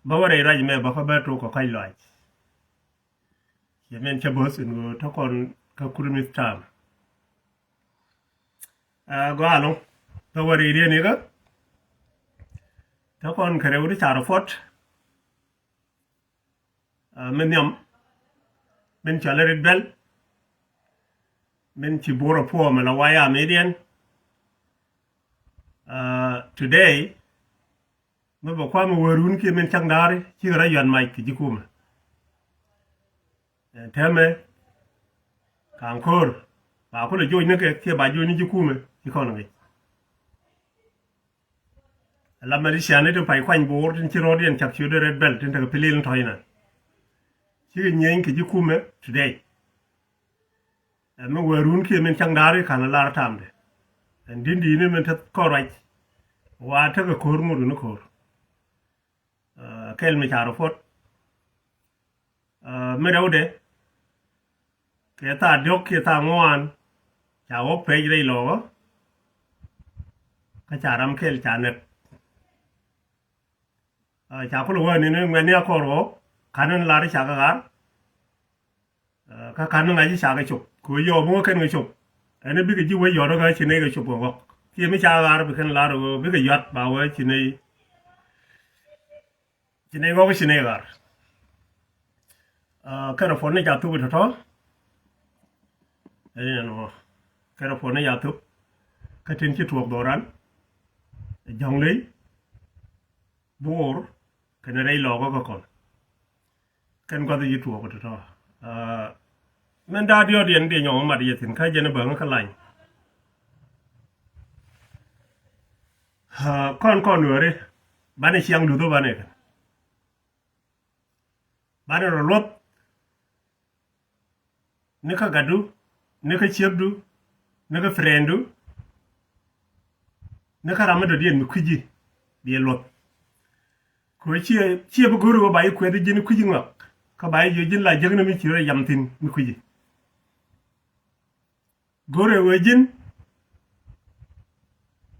bawara iraj me ba ko beto ko kai loj yemen che bos in to kon ka kurmis tam go alon bawara ire ne ga to kon kare wuri charo fot men yam men chalere bel men ci boro po me la waya median today me ba kwa mo warun ki men changdare ci ra yan mai ki jikuma teme kankor ba ko le joy ne ke ba joy ni jikuma ci kono ngi la mari siane to pai kwan bor tin ci rodien chak ci de red belt tin ta pelil toyna ci nyen ki jikuma today me warun ki men changdare kana lar tamde ndindi ne men ta koraj wa ta ga kor mu no kor kel mi charo fot me dawde ke ta dok ke ta ngwan cha wo pe dei lo ka charam kel chanet cha ko lo ni ne ngani ko ro kanan la ri cha ga ka kanan ga ji cha ga chup ko yo mo ken ga chup ene bi ga ji we yo ro ga chi ne ga chup go ki mi cha ga bi ken la ro bi ga yat ba we chi ne go chi ne ga kana fo ne ja tu bi to ene no kana fo ne ja tu ka tin chi tuok doran jong le bor kana rei lo go kon kan go ji tuok to men da dio dien de nyom ma di tin ka je ne bang ka lain kon nure bane siang du to bane ro lot ne ka gadu ne ka chiebdu ne ka frendu ne ka ramado dien mi kuji bi lot ko chi bu guru ba yi ko de jini kuji ngak ka ba yi jin la jegna mi ci yam tin mi kuji gore wejin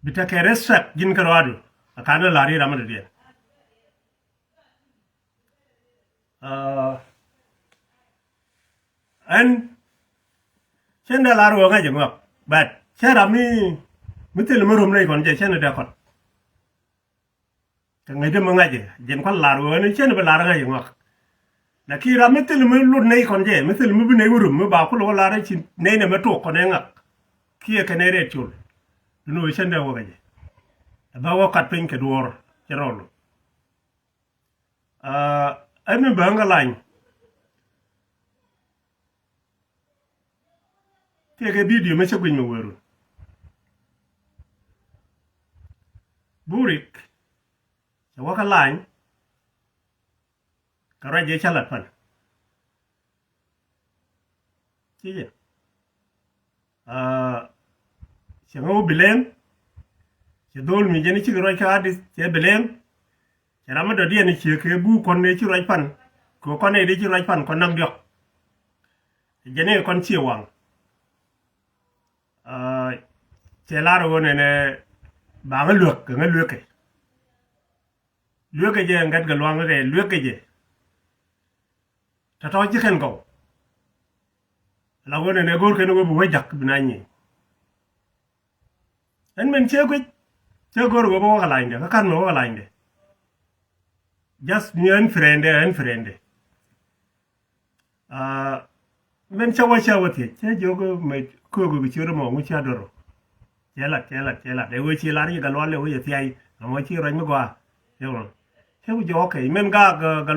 bita ke respect jin karwadu akana lari ramado dien an chenda laro nga jengok but chera mi tel murum nei kon je chena da kon ngai de nga je jen kon laro ne chena ba laro nga jengok na ki ra mi tel mu lu nei kon je mi tel mu bi nei murum mi ba ko lo laro chi nei ne ma to kon nga ki e kene re chul no chenda wo gaje ba wo kat pin ke duor cherolo ai mi banga lain ke video me chagwin me weru burik ya waka lain karaje chalat pan chije chango bilem chedol mi jeni chigro ka adis che bilem charama do dia ni chike bu kon ne chiro pan ko kon ne di chiro pan kon nam diok jeni kon chiwang che la ro ne ba ga luok ga luok ke je ngat ga luang re luok ke je ta to ji ken go la wona ne gor ke no bu wajak binani en men che gor go mo ga lainde ka kan mo ga lainde just me and friend men chawa te che jogo me ko go chiro mo mu cha doro chela de we chi la ni ga lo le we ti ai mo chi ro mi gwa yo che bu jo okay men ga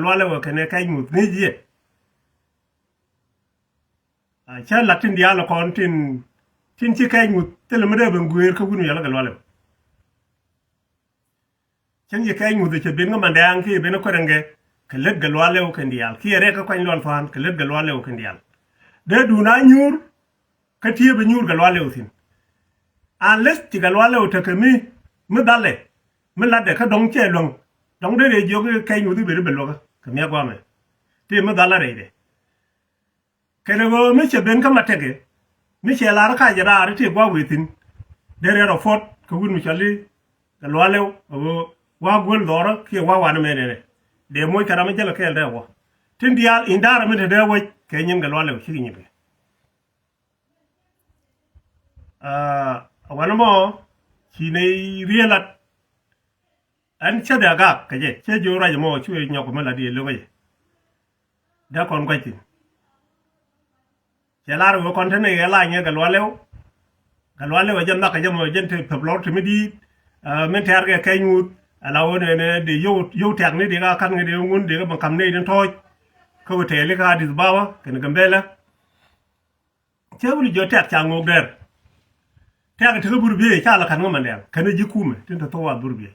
lo le we ke ne kai mu ni ji cha la tin dia lo kon tin chi kai mu te le me de ben guer ka gunu ya la ga lo le chen ji kai mu de che ben ga mandang ki ben ko renge ke le ga lo le o ke ndial ki re ka kwan lon fan ke le ga lo le o ke ndial de du na nyur ka tie be nyur ga lo le o tin unless ti ga lo le o te ke mi dale mi la de ka dong che long dong de jo ke kai mu de be lo ka mi gwa me ti mi dala re de ke le go mi che ben ka matege mi che la ka ja ra ti gwa wi tin de re ro fot ko gun mi chali ga lo le o wa gol doro ki wa ne me ne de moy karama jala kel de wo tin dial indara mi de wo ke nyin gal wala shi nyi be wana mo shi ne rielat an che da ga ke je che jo ra mo chu nyok ma la di lo ga da kon ko tin che la ro kon tane ga la nya gal wala wa janna ka jamo jente peblor to midi men tar ga kay nyut ala wona ne de yow tak ni de ga kan de ngun de ga ban kam ne den toj ko te le ka dis bawa ken gambela che buri jo tak cha ngok der tak te buru bi cha la kan ngam den kan ji kume tin to wa buru bi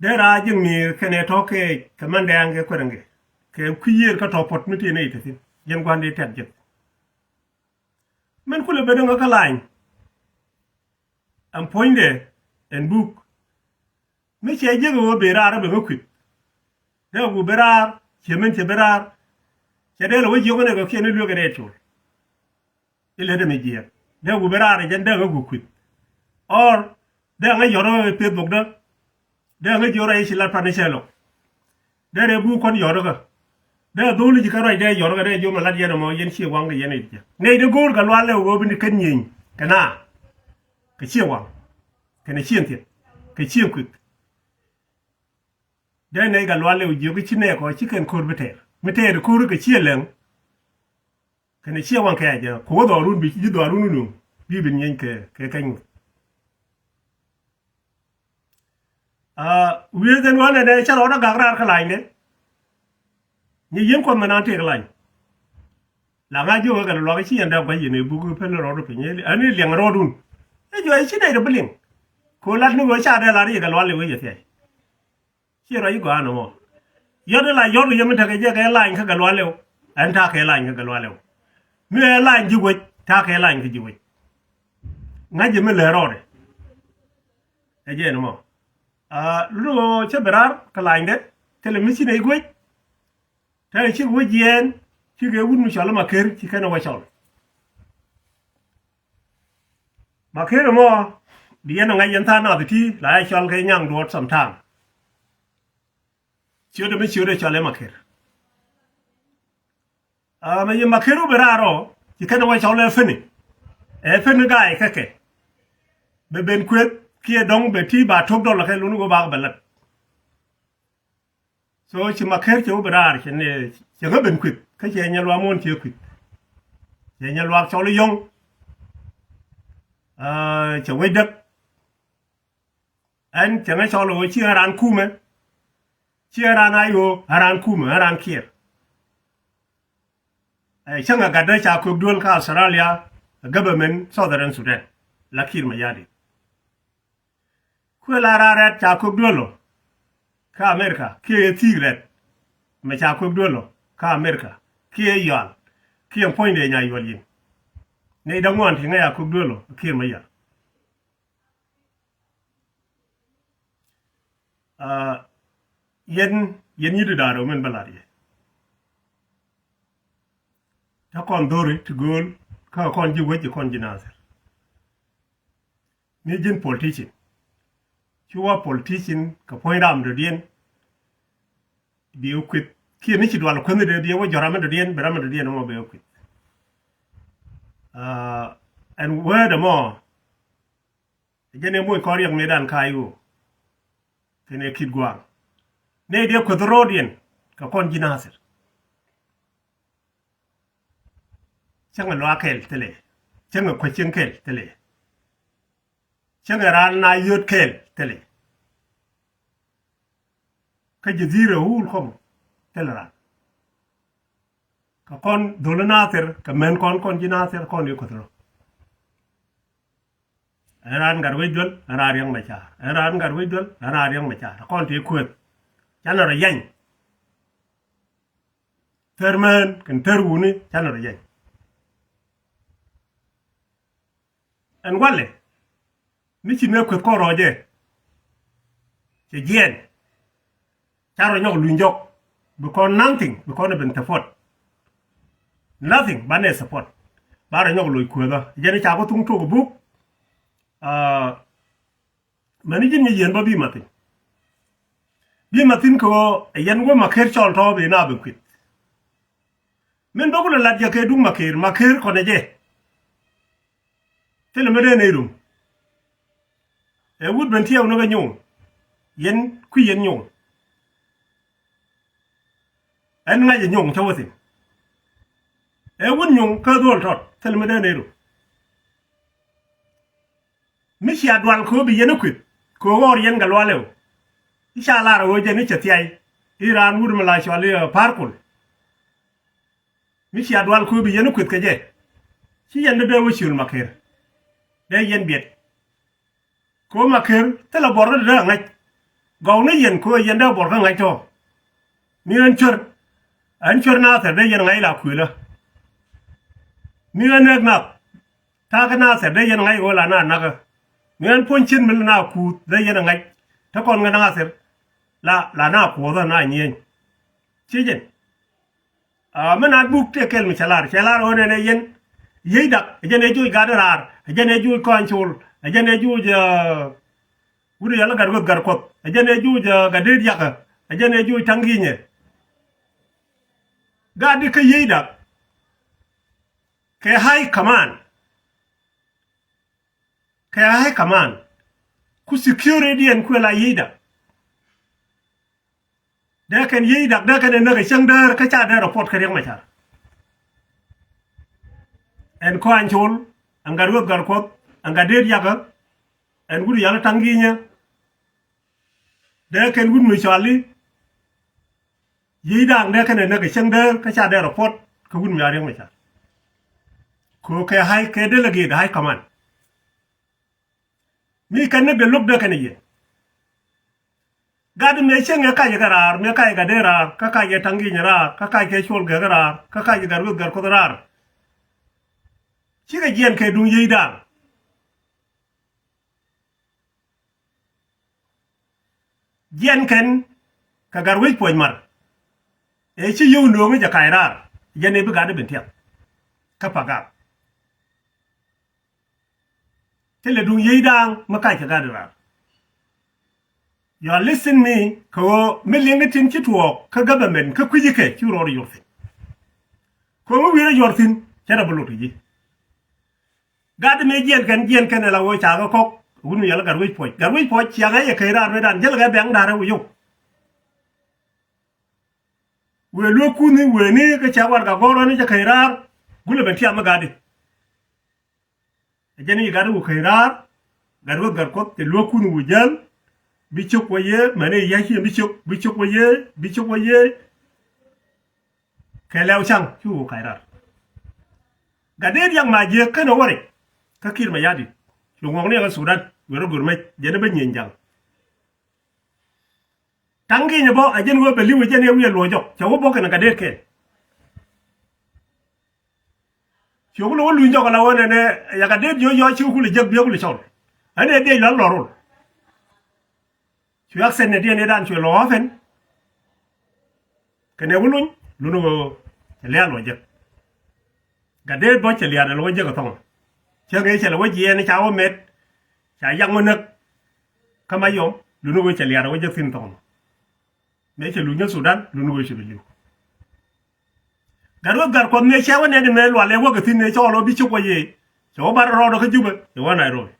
de ra jing mi kene to ke kaman den ga ko dange ke kuyer ka to pot mi te ne te tin yen gwan de tek jet men kule be nga ka lain am poinde en book mi che je go be ra be ngokut de go be ra che men che be ra che de lo ji go ne go ke ne lu ga re to ile de me je de go be ra re jen de go kut or de nga yoro pe bok de nga joro yi la pa ne chelo de re bu kon yoro ga de do li ji ka ro de yoro ga de jo ma la je mo yen chi wang ga yen ite ne de gor ga lwa le go bi kan yin kana ka chi wang kana chi ente ka chi kut de ne ga lwa le ji go chi ne ko chi kan kor beter meter ko ru ga chi len kana chi wang ka ja ko do run bi ji do run nu bi bin yin ke kan wi den wala ne cha ro da ga ra ka lai ne ni yin ko manan te lai la ga jo ga lo ga chi anda ba yin bu ku pe ro ro pe ni ani liang ro dun e jo ai chi dai ro bling ko lat ni go cha de la ri ga lo le we ye te chi ro yi go ano mo yo de la yo de yem ta ga je ga lai ka ga lo le an ta ka lai ga lo le mi lai ji go ta ka lai ga ji go nga je me le ro de e je no mo lu che berar ka lai de tele mi chi nei go ta chi go jen chi ge wun mi shala maker chi kana wa shal maker mo di yana ngai yan ta na ti la shal ke nyang dot sam tang chi de mi chi de shale maker ma ye makeru beraro chi kana wa shal fini e fini gai ka ke be ben kwet ki dong be ti ba tok do la ke lu go ba balat so chi maker chi berar chi ne chi ga ben kwet ka che nya lwa mon che kwit che nya lwa cho le yong che we dak an che nga cho lo chi ran kume chi ran ayo ran kume ran kier changa ga da cha ko dol ka Australia government Southern Sudan lakir mayadi ko la ra cha ko dolo ka America ke tigret ma cha ko dolo ka America ki yal ki en point de nya yol yin ne da ngon ti nga ya ku dolo ki ma ya yen yi da ro men balari ta kon dori to gol ka kon ji weji kon jinazer ni jin politician chuwa politician ka point am de dien bi o kwit ki ni ci dwal ko ne de wo jorama de dien berama de dien mo be ko and where the more jene mo ko riek medan kayu kene kid gwang ne de ko rodien ka kon jinasir changa lo akel tele changa ko chenkel tele changa ran na yot kel tele ka jazira hul kom teleran ka kon dolonater ka men kon jinater kon yukotro ran gar wedol ran yang macha ran gar wedol ran yang macha kon te kuet chanara yang termen kan terwuni chanara yang en wale ni ci ne kuet ko roje ci jen charo nyok lu njok because nothing because ben tafot nothing bane support bara nyok lu ku da jeni cha ko tung to bu mani jin yen ba bi mate bi matin ko yan go maker chol to be na be kwit men dogu la ladja ke dum maker ko ne je tele mede ne dum e wud ben tiaw no ga nyum yen ku yen nyum en nga je nyum chawotin e wud nyum ka dol tot tele mede ne dum mi ci adwan ko bi yen kwit ko wor yen gal walew inshallah ro je ni chatiai iran wud mala chwali parkul mi ci adwan ko bi yen kwit ke je ci yen de wo shul maker de yen biet ko maker tele bor de ngaj gaw na yen ko yen da bor ka ngaj to ni an chor na ta de yen ngai la kuila ni an na ta ka na ta de yen ngai wala na naga ni an ponchin mil na ku de yen ngai ta kon nga na ser la na ku da na nyen ci jen mena buk te kel mi chalar one ne yen yedak jene juy gadarar jene juy konchul jene juy wuri yalla gar kot jene juy gadir yaka jene juy tanginye gadi ka yedak ke high command ku security en ku la yedak da kan yedak da kan na ga shangdar ka cha da report ka rek machar en ko anchol angar wot gar kot angader yaga en gudu yalla tanginya de ken gudu mi chali yidang de ken na ga shangder ka cha da report ka gudu mi yare ma cha ko ke hay ke delegate hay command mi kan ne de lok de ken ye gad me chenge ka ye garar me ka ye gadera ka ye tanginya ra ka ke chol garar ka ye gar wot gar kot rar chiga jen ke dung yidang jen ken ka garwe poñ mar e chi yu no ngi ja kairar jene bi gade ben tiap ka paga tele dung yidang ma kai ka gade ra you listen me ko melinga tin chi tuo ka government ka kuji ke chi ro yortin ko mo wi yortin cara buluti ji gade me jen ken la wo cha ga kok wunu yalla garwe poñ ya ga ye kairar me dan jel ga beng dara wu yo we lo kuni we ni ka cha war ga goro ni ja kairar gule ben tiam gade jeni gade wu kairar garwe gar kot te lo kuni wu jel bi chok waye mane ya chi bi chok waye kelew chang chu kairar gade yang ma je kana wore ka kir ma yadi lu ngong ne ga sudan we ro gurme jene be nyen tangi ne bo ajen wo be liwe jene wi lo jok chawo bo kana gade ken chokolo wo lu jok la wona ne ya gade yo chi ku le jeg bi ku le chol ane de la lorul chu yak sen ne de ne dan chu lo afen kene wulun lu no le lo jeg gade bo che le lo jeg tong chege che lo ji ne chawo met cha yang mo nak kama yom lu no che le lo jeg fin tong me che lu nyen sudan lu no che lu garo gar ko me che wona ne me lo le wo ga tin ne cho lo bi chu ko ye cho bar ro do ka juba yo wa nairobi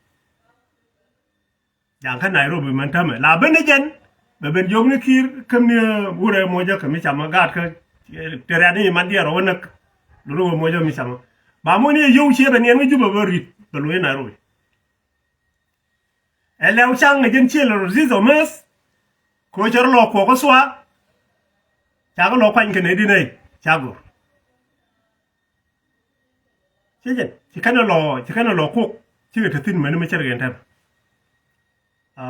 yang kan nairobi man tame la ben jen be ben jog ne kir kam ne wure mo ja kam chama gat ka tere ni man dia ro nak lu mo ja mi chama ba mo ne yo che ben ne juba ba rit be lo nairobi ele u chang ne jen che lo zizo mes ko chor lo ko swa cha ko lo kwan ke ne di nei cha go che jen ti kana lo ko ti ke tin men me chere gen tam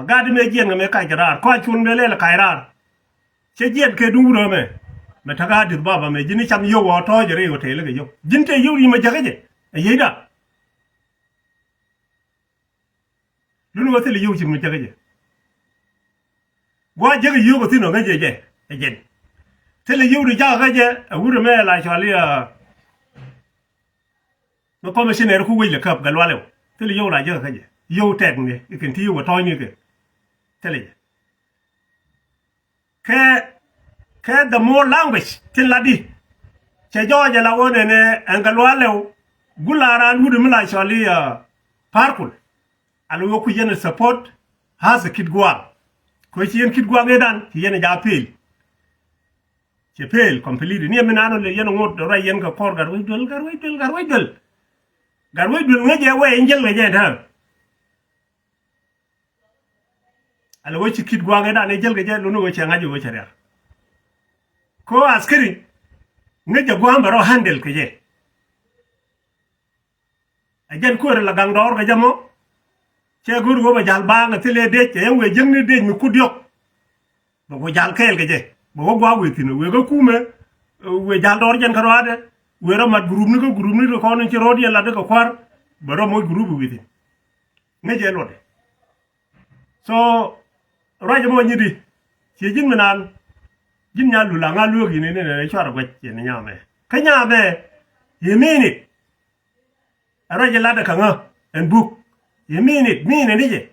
gadi me jen me kai garar ko chun me le kairar che jen ke du ro me ta ga dir baba me jini cham yo wo to jere yo te le yo jinte yo ri ma jage je e yeda lu no te le yo chi ma jage je gwa jage yo ko tin no ga je e jen te le yo ri ja ga je wuro me la chali no commissioner ku wi le kap ga lwale te le yo la je ga je yo tek ni ke ti yo to ni ke tele ke the more language tin ladi che joje la wone ne angalwa lew gularan hudu mila shali parkul alu ku yene support has a kid gwa ko ci yen kid gwa ngedan ci yene ja pel ci pel complete ni menano le yene ngot ray yen ka kor gar way dol ngeje we ngel ngeje ta alu wo ci kid gwa ngedan e jel ngeje lu no wo ci ngaji wo ci reer ko askari ngeje gwa mbaro handle keje ajen ko la gang dor ga jamo che gur go ba jal ba nga tele de che we jeng ni de mi kudyok bo go jal kel ge bo go we tino we go kume we jal dor jen karwade we ro mat group ni ko non ci rodi la de ko kwar bo ro mo group wi ti ne je lode so rajo mo nyidi ci jing nan jin nya lu la nga lu gi ne chara go che ne nyame ka nyame yemini rajo la de ka nga en book you mean it nije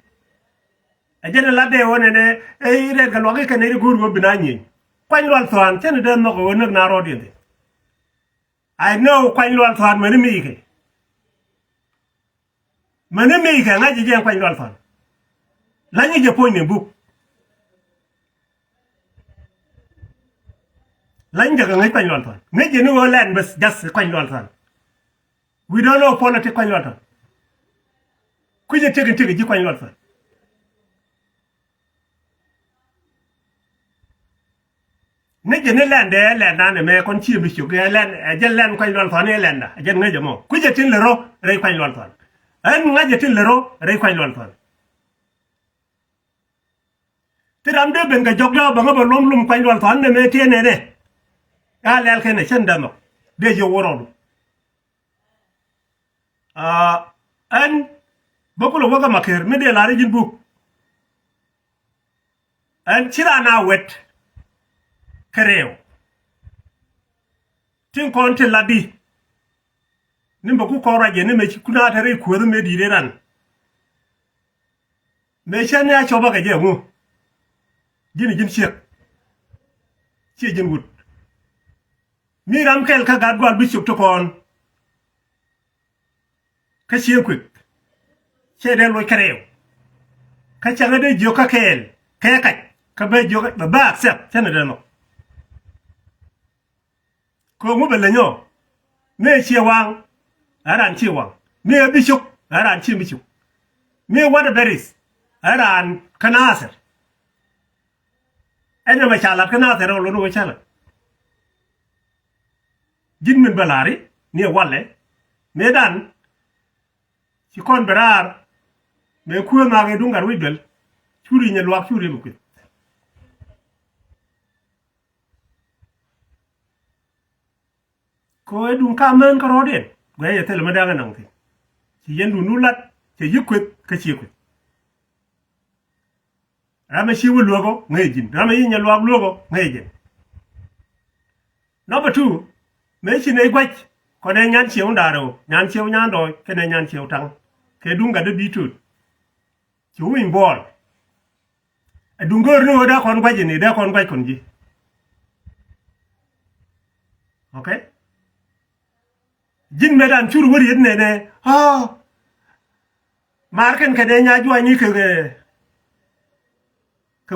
ajena lade wona ne e ire gal wagi kan ire gurgo binani kwany lol thwan chen den no ko nak na rodi de I know kwany lol thwan mani mi ke ngaji jen kwany lol thwan lanyi je point ne book lanyi ga ngai kwany lol thwan ngeje ni wo land bas just kwany lol thwan we don't know politics kwany lol thwan kuje tege ji kwany lol fa ne je ne lande landa ne me kon chi bi chu ge len je len kwany lol fa ne landa je ne je mo kuje tin lero re kwany lol fa en nga je tin lero re kwany lol fa tiram de ben ga jogdo ba nga ba lum kwany lol fa ne me te ne ya lel ke ne chen da no de je worodu en bokolo waga maker mede la rejin book en chira na wet kreo tin konte ladi nimba ku kora je ne me kuna tare ku me di ran me chane a choba ga je mu jin chek chi jin gut mi ram kel ka gadwal bi chuk to kon ka chien kwik che den lo kreo ka changa de jo ka kel ka be jo ba accept chana de no ko mu bele nyo me che wang aran che wang me bishuk aran che bishuk me wada beris aran kanaser ene ma chala kanaser lo no chala jin min balari ni walle me dan ci kon berar me kuwa ma ga dungar widel churi nya lwak churi lu kit ko edun ka men ko rodin go ye tel ma daga nang ti ci yendu nulat ci yikwet ka ci yikwet rama ci wu logo ngay jin rama yi nya lwak logo ngay jin number 2 me ci ne gwach ko ne nyan ci undaro nyan ci nyando ke ne nyan ci tang ke dunga de bitut ci win bol dungor no da kon gwaji ni da kon gwaj kon ji okay jin medan churu wori ne marken ke de nya jwa ni ke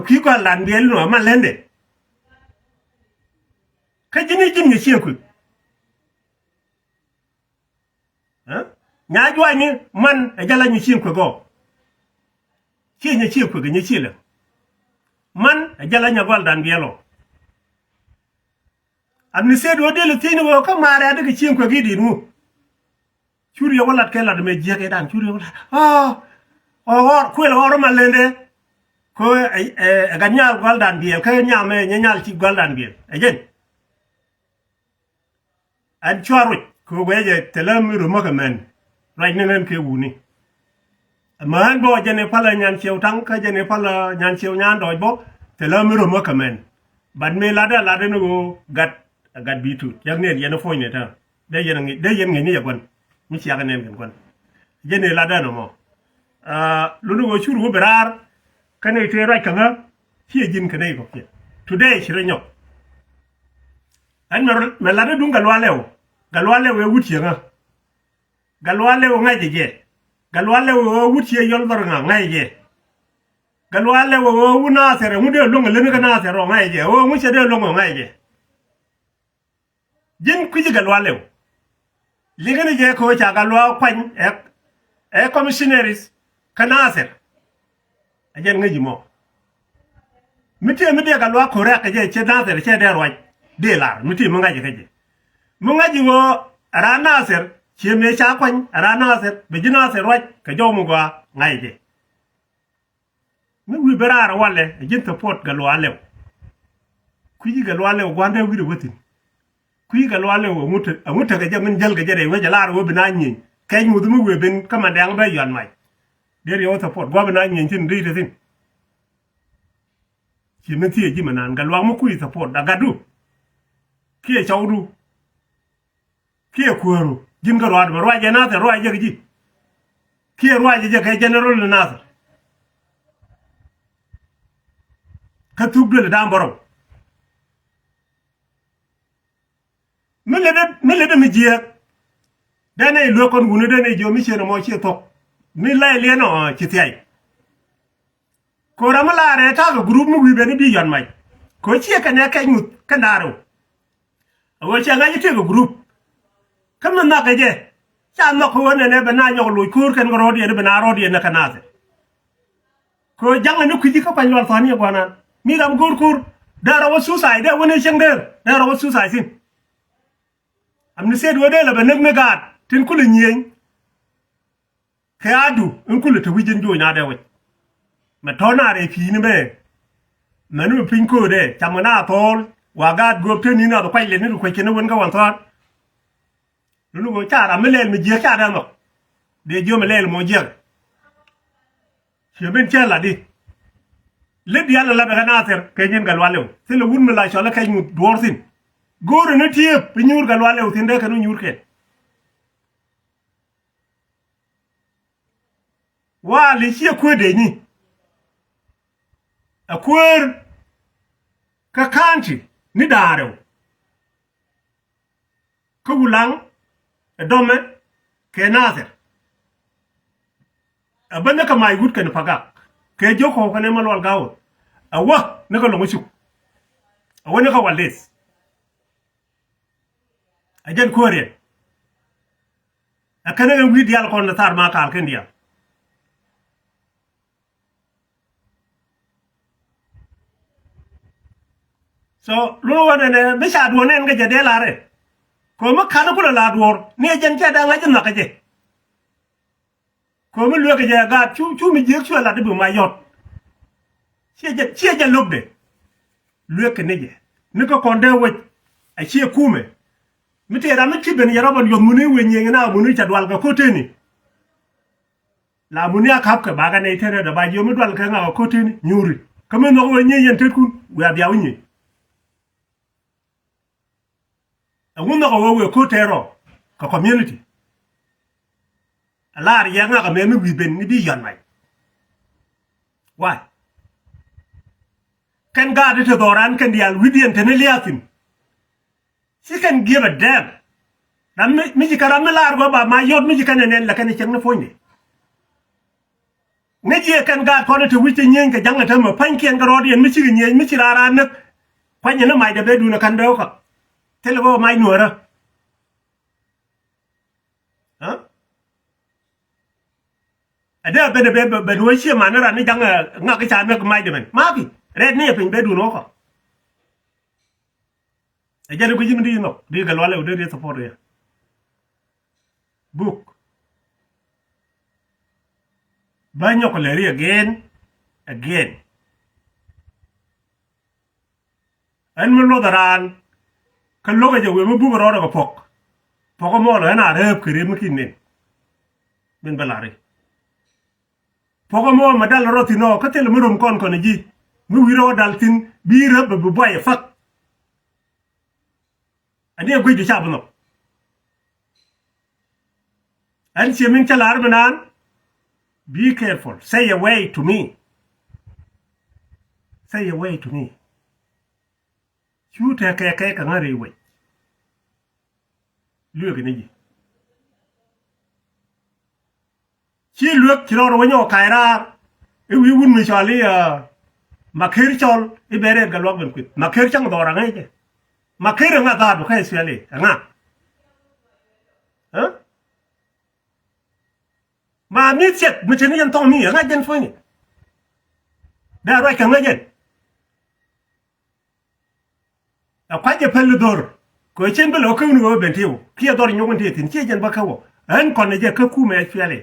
ki ko lan biel no ma lende ka jin ni ci ku nya jwa ni man jala ni ci ku go ci ni ci ku ni ci le man jala nya gol dan bielo amni sedo de le tini wo ka mare adaga ci ku gidi nu churi yo wala kala de me jege dan churi wala ko la ma lende ko ga nyaal gol dan biel ka nyaame nyaal ci gol dan biel ejen an chuaru ko weje telam ru maka men right nenen ke wuni man bo jene pala nyan chew tang ka jene pala nyan chew nyan doj bo telam ru maka men bad me lada no gat bitu yang ne yena foyne ta de yen ngi ni yagon mi ci yaga nen gon jene lada no mo lu no churu berar kane te right kanga ci jin kane ko ke today chirenyo an melade dun galwale we wuti nga galwale wo ngaje galwale wo wuti yol dor nga ngaje galwale wo wuna sere mude longo lemi kana sere ngaje wo mu chede longo ngaje jin kuji galwale wo ligani je ko cha galwa kwan e commissionaries kana sere ajen ngaji mo miti galwa kore ka je che nasir che de roi de lar miti mo ngaji kaje mo ngaji wo ara nasir che me cha kwan ara nasir be jina sir roi ka jo mo gwa ngaje mi wi berara wale jin support galwa lew kuyi galwa lew gwanda wi de wotin kuyi galwa lew muta ga je min jal ga jere we jalar wo bina nyin kay mu dum we ben kama dang be yon mai der yo support gwa bina nyin tin ri de tin ki menti ji manan galwa mu kuyi support daga du ki chawdu ki kuero jin galwa do roi je na te roi je ji ki roi je kay general na ka tugbe da mboro mele de mi jiya dana ilo kon gunu dana jo mi cheno mo chi tok mi lay le no chi tay ko ramala re ta ga group mu wi be ni bi yon mai ko chi ka ne ka nyu ka daro awo chi nga ji te ga group kam na ka je cha no ko ne ne ba na nyo lu kur kan ro di ne ba na ro di ne ka na se ko jang ne ku ji ka pan lol fani gwana mi gam kur daro wa suicide de woni cheng der daro wa suicide sin am ni sed wode la ba nek me gat tin kulu nyen kadu in kulu to wijin jo na de we ma tona re fi ni be manu pin ko de chamana tol wa gat go teni na do kwai le ni ko kene won ga wan ton lu go cha ra melel mi je cha da no de jo melel mo je che ben cha la di le di ala la be na ter ke nyen gal walew se le wun me la chola kay mu dor sin goro na tiep bi ñuur gal walew tin de kanu ñuur ke wa li ci ko de ni akwar ka kanti ni darew ko wulang dome ke nazer abanda ka may gut kan paga ke joko ko ne malwal gawo awa ne ko lo musu awa ne ko waldes ajan kore akana ga wi dial ko na tar ma kal ken dia so lo wona ne be sha do ne nga jade lare ko ma kana ko la dor ne jan ta da ngajin na kaje ko mi lo ke ja ga chu mi je chu la de bu ma yot che ja lobbe lo ke ne je ne ko konde wo a che kume mi te ra mi ti ben yarabon yo muni we nyen na muni cha dwal ga koteni la muni akap ka baga ne tere da ba yo mi dwal ka nga koteni nyuri kame no we nyen yen tetkun we abia unyi awun no we kotero ka community alar ya nga ka me mi wi ben ni bi yon mai why kan ga de doran kan dial widien teneliatin she can give a damn ram mi ji karam lar go ba ma yod mi ji kan nen la kan chen na foyne ne ji kan ga ko to wi nyen ka janga ta ma pankien ga rodien mi ci nyen mi ci rara nak kwanya na mai da be du na kan do ka telebo mai nuora ha ada be no chi ma na ran ni janga nga ka cha me mai de men ma fi red ne pin be du no ko ajale ko jimi di no di gal wala de support ya book banyo ko leri again an mo lo daran kan lo ga je we mo bu ro ro ko pok mo lo na re kire mo kinin ben balare pok mo ma dal ro ti no ka tel mo rom kon ko ne ji mu wiro dal tin bi re bu boy fak ane gwe di chabu no an chemin chalar banan be careful say away to me chu te ke ka ngare we lu ke ni chi lu ki ro wo nyo kai ra e wi wun mi chali ma kher chol e bere ga lok ben kwit ma kher chang do ra ngai je ma kher nga da do kai sele nga ha ma mi chet mi chen yan tong mi nga jen fo ni da ra ka nga jen a kwa je pel dor ko chen bel o ku ni go ben tiu ki dor nyogon ti tin che jen ba ka wo an kon je ka ku me sele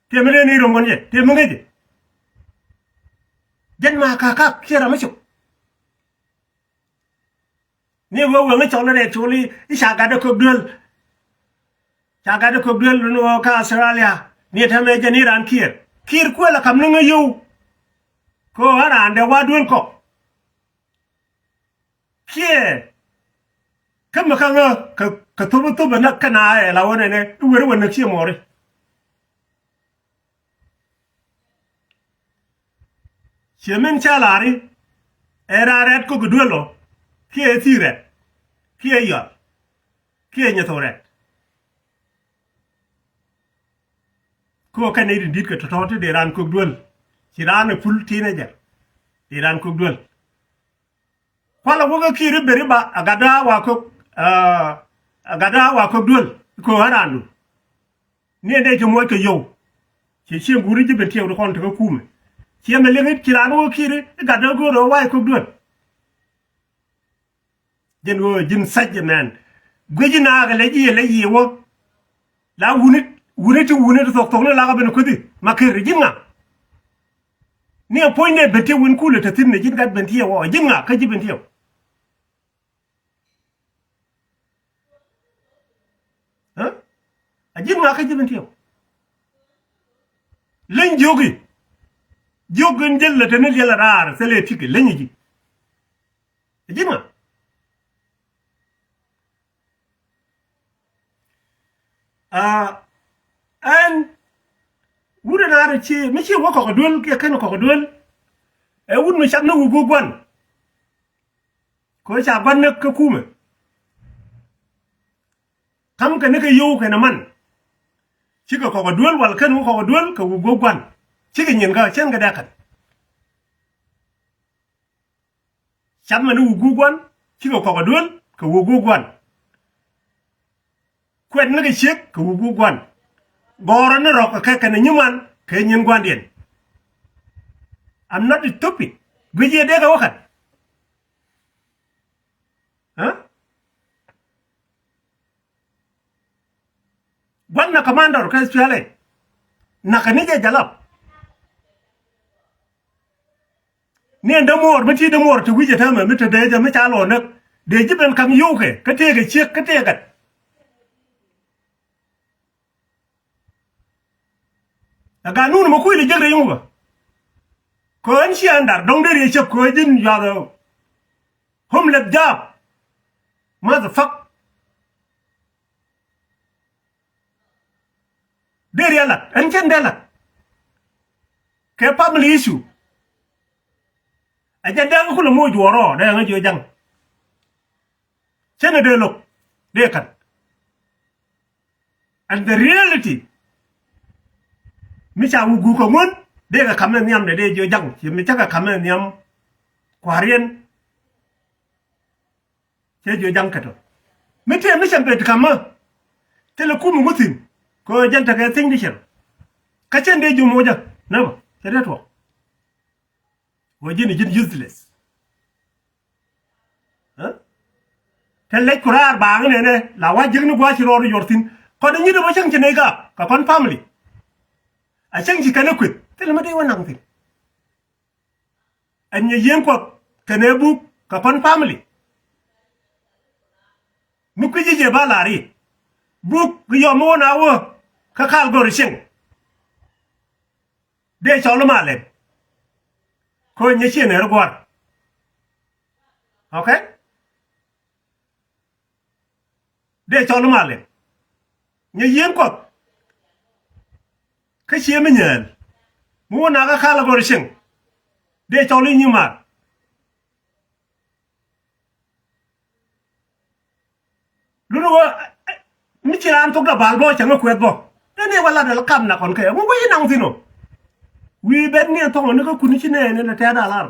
te me ni ro ngon je te me ngai je dân mà cả kia là mấy chục nếu vô người chọn là để chú đi đi xả cả được cục đường nó cả Australia nếu tham gia chân Iran kia quên là cầm nó người yêu cô ở đàn để qua đường cọ kia cái mà không ngờ cái thu bên đó cái này là vấn đề này tôi vẫn được xem rồi Chemen chalari era red ko gudwelo kie tire kie yo kie nyatore ko kanedi dit ko totote de ran ko dwel ci ran ful teenager de ran ko dwel kwala woga kire beri ba agada wa ko dwel ko haranu ne de to moy ko yow ci nguri jibe tew do kon to ko kume ci me lengit ci ran wo kire gada go ro way ko dwel jen wo jin sajje man gweji na ga leji wo la wunit tok la ga ben ko di makere jinga ni poine bete won kule ta tinne jin gad ben tiyo jinga ka jiben tiyo ha a jinga ka jiben tiyo len jogun jella tan jella rar sele tike lenyi ji jinga an wuda na da ce mishi wa ko dol ke kan ko dol e wud mi shan nu gugwan ko sha ban nak ka kuma kam ka nika yo ka na man shi ka ko dol wal kan ko dol ka gugwan shi ka yin ga chen ga da kan shan ma nu gugwan shi ka ko dol ka gugwan kwen na ga shek ka gugwan goro na ro ka ka na nyuman ka nyin gwandien I'm not stupid gwe de ga wakat ha gwanna commander ka spele na ka nije jalap ne ndamor mati ndamor to wije tama mita de ja mita lo nak de jiben kam yuke ka te ga shek ka te ga aga nunu ma kuyi jegre yunga ko an shi andar dong dere shep ko din ya da homelet job motherfuck dere yala an ken dela ke family issue aja dang ko mo joro da nga jo jang chene de lok de kan and the reality mi cha wu ko ngon de ga kamen nyam de jo jang ci mi cha ga kamen nyam kwarien ce jo jang kato mi te mi chambe de kama tele ku mu mutin ko janta ga tin disher ka chen de jo mo ja na ba ce de to wo jini jin useless ha tele kurar ba ne la wa jigni gwa ci ro yortin ko de nyi de ba chang ci ne ga ka kon family a chang ji kana kwit tele ma dai wannan tin anya yen ko kana bu ka pan family mu ku ji je ba lari bu yo mo na wo ka kal go rishin de chawlo male ko nya chi ne ro okay de chawlo male nya yen ko ka shi mi nyen mu na ka kala go rishin de chawli ni ma lu no mi ci ran to da balbo ci nga kwet bo ne wala da kam na kon kay mo ko yinang sino wi ben ni to ne ko kuni ci ne ne ta da lar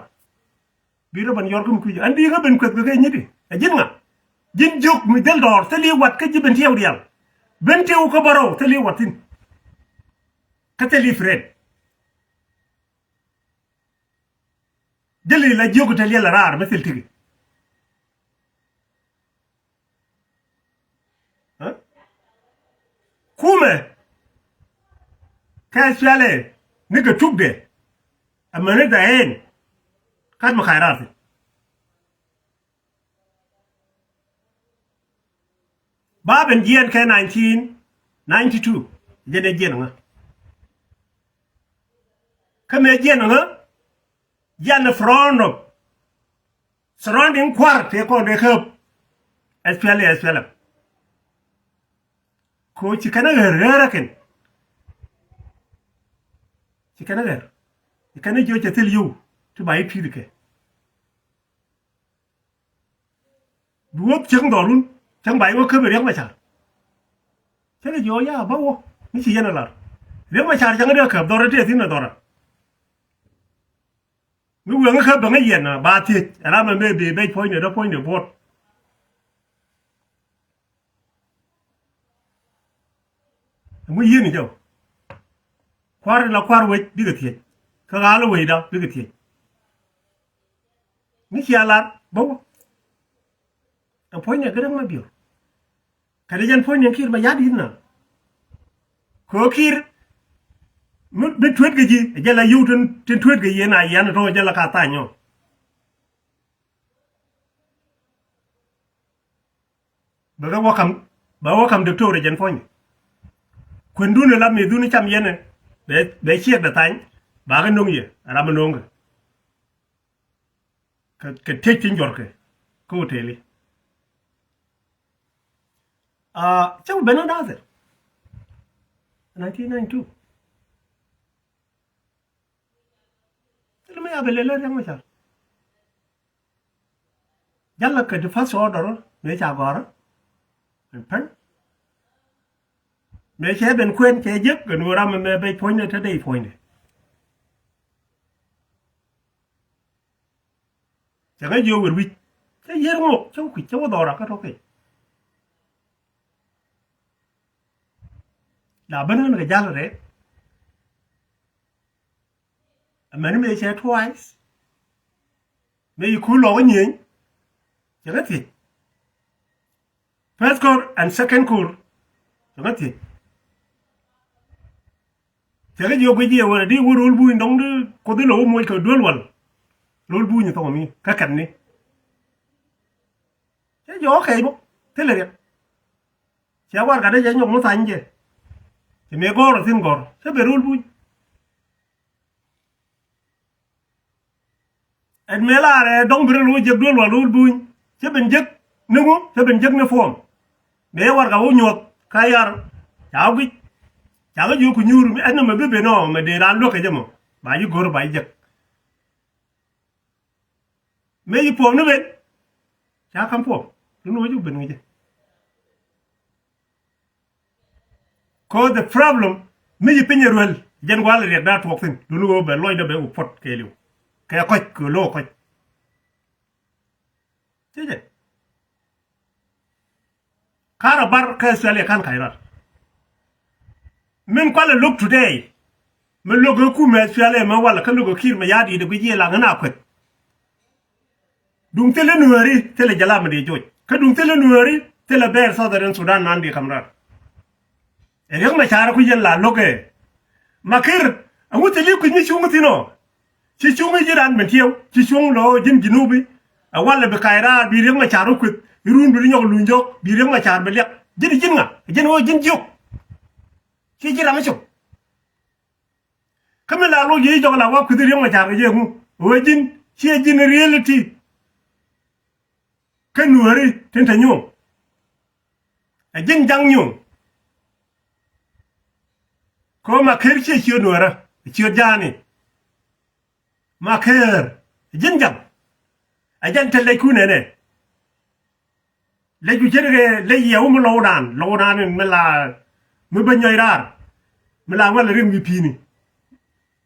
bi do ban yor ko ku andi nga ben kwet kay ñidi jin nga jin juk mi del dor te li wat ka jiben tew dial ben tew ko baro te li watin ka te li fred deli la jogu te li la rar metel tigi kume ka swale ni ga tugde amane da en kad ma khairat baben jien ka 1992 jede jien nga kame jien nga jan frono surrounding kwarte ko de khop SPL ko ci kana rera ken ci kana ger ci kana jo ci tel yu tu bay pirike duop chang dorun chang bay wo khebe rek ma char chang jo ya ba wo ni ci yana lar rek ma char chang de khab dora te tin na dora mi wo nga khab nga yena ba ti ara ma me be point de point de bot mu yini jaw kwar la kwar we diga tie ka galo we da diga tie ni ci ala bo a point ne gran ma bio kada jan point ne kir ma yadi na ko kir mu be twet ga ji jala yutun tin twet ga yena yana to jala ka ta nyo ba wakam doctor jan point kun dune la me dune cham yene be chiek da tany ba ga nong ye ra ma nong ka te tin jorke ko teli chaw beno dazer 1992 tele me abele le yang ma cha jalla ka de first order me cha gora pen me che ben kwen che jek no ram me be point te dei point cha ga yo wi che yer mo cho ku cho do ra ka ro ke la ben ga jal re man me che twice me ku lo nyin cha ga ti first core and second core cha ga ti thế yo ko je wala di wurul bu ndong de ko de lo mo ko dol wal lol bu ni to mi ka kan ni thế yo okay bo thế là đẹp che war ka de je nyong mo san je te me gor tin gor se be rul bu en me la re dong bir lo je dol wal lol bu se ben jek nungu se ben jek ne fom me war ka wo nyot ka yar yaw gi chaga yu ku nyuru mi anna ma bebe no ma de ran lo ke jamo ba yi gor ba yi me yi pom no ben cha kam pom lu no ju ben ngi ko the problem me yi pinyer wel jen wala re da tok fin lu no be loy da be u pot ke liu ke ko lo ko tije kara bar ka sale kan khairat min kwala look today me logo ku me fiale ma wala ka logo kir me yadi de gije la ngana kwet dum tele nuari tele jala ma de joj ka dum tele nuari tele ber southern sudan nan di kamrar e rek ma chara ku yella loge makir amu tele ku ni chungu tino ci chungu jiran men tiyo ci chung lo jin jinubi a wala be kaira bi rek ma chara ku run bi nyok lu njok bi rek ma char be lek jin nga jin wo jin juk ci jira ma chuk kamela lo yi jog la wa ku dir ma char ge mu wajin ci jin reality kan wari tin ta nyum a jin jang nyum ko ma kher ci ci nuara ci jani ma kher jin jang a jan tele ku ne le ju jere le yewu mu lawdan me la mu ba ñoy rar me la wala rim mi pini